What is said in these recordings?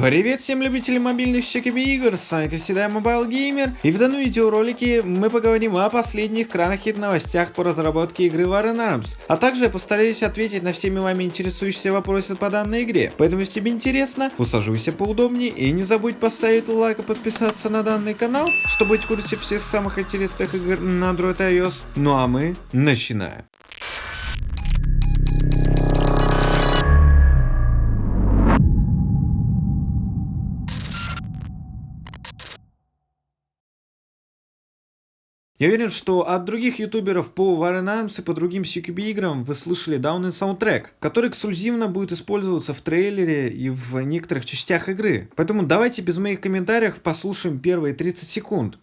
Привет всем любителям мобильных игр, с вами как всегда Mobile Gamer, и в данном видеоролике мы поговорим о последних кранах новостях по разработке игры War Arms, а также я постараюсь ответить на всеми вами интересующиеся вопросы по данной игре. Поэтому, если тебе интересно, усаживайся поудобнее и не забудь поставить лайк и подписаться на данный канал, чтобы быть в курсе всех самых интересных игр на Android и iOS. Ну а мы начинаем. Я уверен, что от других ютуберов по War Arms и по другим CQB играм вы слышали данный саундтрек, который эксклюзивно будет использоваться в трейлере и в некоторых частях игры. Поэтому давайте без моих комментариев послушаем первые 30 секунд.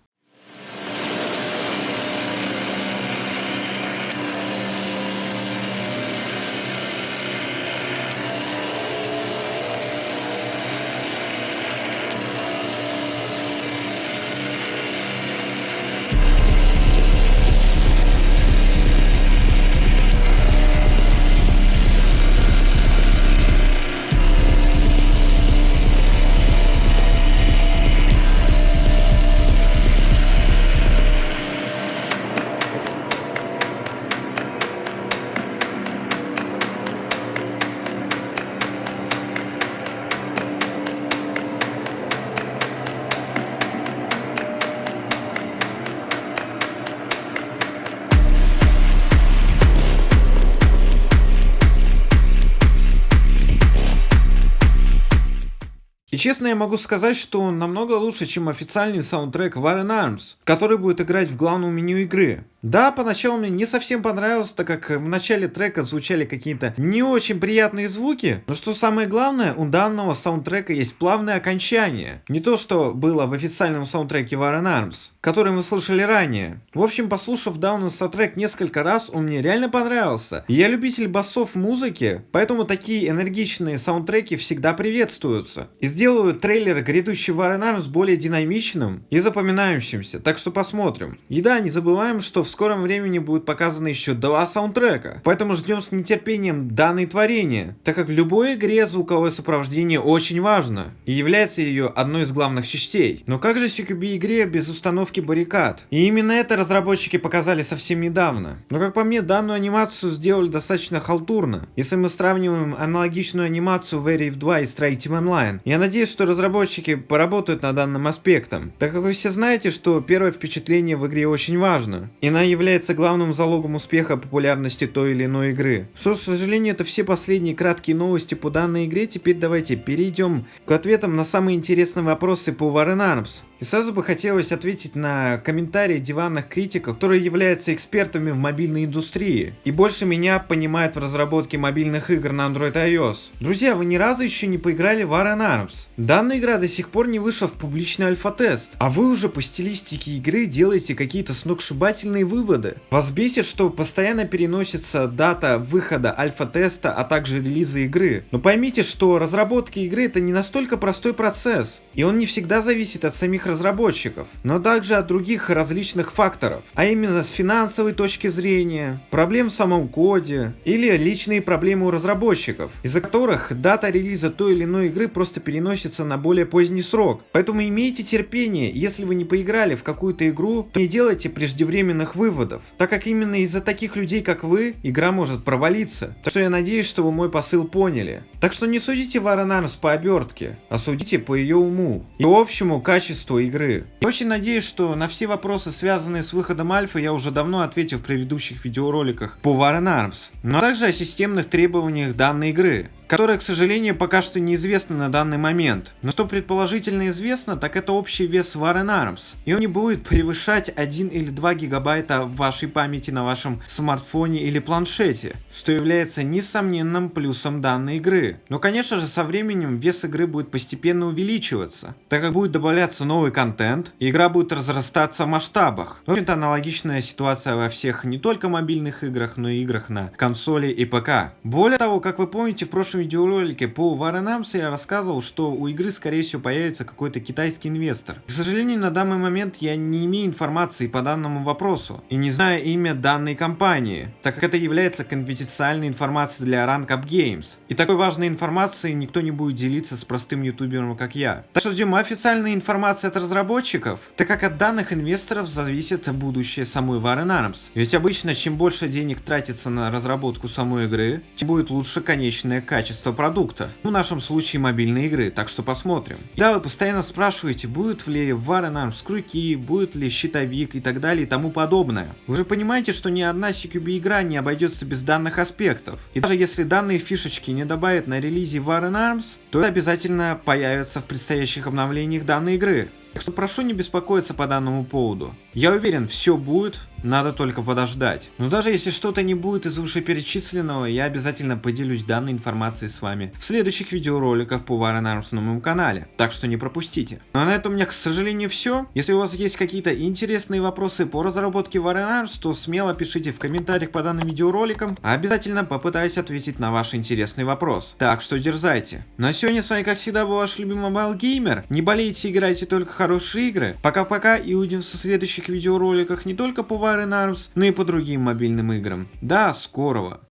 И честно, я могу сказать, что он намного лучше, чем официальный саундтрек War Arms, который будет играть в главном меню игры. Да, поначалу мне не совсем понравилось, так как в начале трека звучали какие-то не очень приятные звуки, но что самое главное, у данного саундтрека есть плавное окончание. Не то, что было в официальном саундтреке War Arms, который мы слышали ранее. В общем, послушав данный саундтрек несколько раз, он мне реально понравился. И я любитель басов музыки, поэтому такие энергичные саундтреки всегда приветствуются. И сделают трейлер грядущий War Arms более динамичным и запоминающимся, так что посмотрим. И да, не забываем, что в скором времени будут показаны еще 2 саундтрека, поэтому ждем с нетерпением данное творение, так как в любой игре звуковое сопровождение очень важно и является ее одной из главных частей. Но как же CQB игре без установки баррикад? И именно это разработчики показали совсем недавно. Но как по мне, данную анимацию сделали достаточно халтурно, если мы сравниваем аналогичную анимацию в Area 2 и Strike Team Online. Я надеюсь, что разработчики поработают над данным аспектом, так как вы все знаете, что первое впечатление в игре очень важно, и она является главным залогом успеха популярности той или иной игры. Что, к сожалению, это все последние краткие новости по данной игре. Теперь давайте перейдем к ответам на самые интересные вопросы по War Arms. И сразу бы хотелось ответить на комментарии диванных критиков, которые являются экспертами в мобильной индустрии и больше меня понимают в разработке мобильных игр на Android и iOS. Друзья, вы ни разу еще не поиграли в War Arms. Данная игра до сих пор не вышла в публичный альфа-тест, а вы уже по стилистике игры делаете какие-то сногсшибательные выводы. Вас бесит, что постоянно переносится дата выхода альфа-теста, а также релиза игры. Но поймите, что разработка игры это не настолько простой процесс, и он не всегда зависит от самих разработчиков, но также от других различных факторов, а именно с финансовой точки зрения, проблем в самом коде или личные проблемы у разработчиков, из-за которых дата релиза той или иной игры просто переносится на более поздний срок. Поэтому имейте терпение, если вы не поиграли в какую-то игру, то не делайте преждевременных выводов, так как именно из-за таких людей, как вы, игра может провалиться. Так что я надеюсь, что вы мой посыл поняли. Так что не судите War Arms по обертке, а судите по ее уму и общему качеству игры. Я очень надеюсь, что на все вопросы, связанные с выходом альфа, я уже давно ответил в предыдущих видеороликах по War Arms, но также о системных требованиях данной игры, которая, к сожалению, пока что неизвестна на данный момент. Но что предположительно известно, так это общий вес War Arms, и он не будет превышать 1 или 2 гигабайта в вашей памяти на вашем смартфоне или планшете, что является несомненным плюсом данной игры. Но, конечно же, со временем вес игры будет постепенно увеличиваться, так как будет добавляться новый контент, и игра будет разрастаться в масштабах. В общем-то, аналогичная ситуация во всех не только мобильных играх, но и играх на консоли и ПК. Более того, как вы помните, в прошлом прошлом видеоролике по War Arms я рассказывал, что у игры скорее всего появится какой-то китайский инвестор. К сожалению, на данный момент я не имею информации по данному вопросу и не знаю имя данной компании, так как это является конфиденциальной информацией для Rank Up Games. И такой важной информацией никто не будет делиться с простым ютубером, как я. Так что ждем официальной информации от разработчиков, так как от данных инвесторов зависит будущее самой War Arms. Ведь обычно, чем больше денег тратится на разработку самой игры, тем будет лучше конечное качество продукта. В нашем случае мобильной игры, так что посмотрим. Да, вы постоянно спрашиваете, будет ли в War Arms крюки, будет ли щитовик и так далее и тому подобное. Вы же понимаете, что ни одна CQB игра не обойдется без данных аспектов. И даже если данные фишечки не добавят на релизе War Arms, то это обязательно появится в предстоящих обновлениях данной игры. Так что прошу не беспокоиться по данному поводу. Я уверен, все будет, надо только подождать. Но даже если что-то не будет из вышеперечисленного, я обязательно поделюсь данной информацией с вами в следующих видеороликах по War Arms на моем канале. Так что не пропустите. Ну а на этом у меня, к сожалению, все. Если у вас есть какие-то интересные вопросы по разработке War Arms, то смело пишите в комментариях по данным видеороликам. А обязательно попытаюсь ответить на ваш интересный вопрос. Так что дерзайте. Ну а сегодня с вами, как всегда, был ваш любимый Mobile Gamer. Не болейте, играйте только хорошие игры. Пока-пока и увидимся в следующих видеороликах не только по War Arms, но и по другим мобильным играм. До скорого!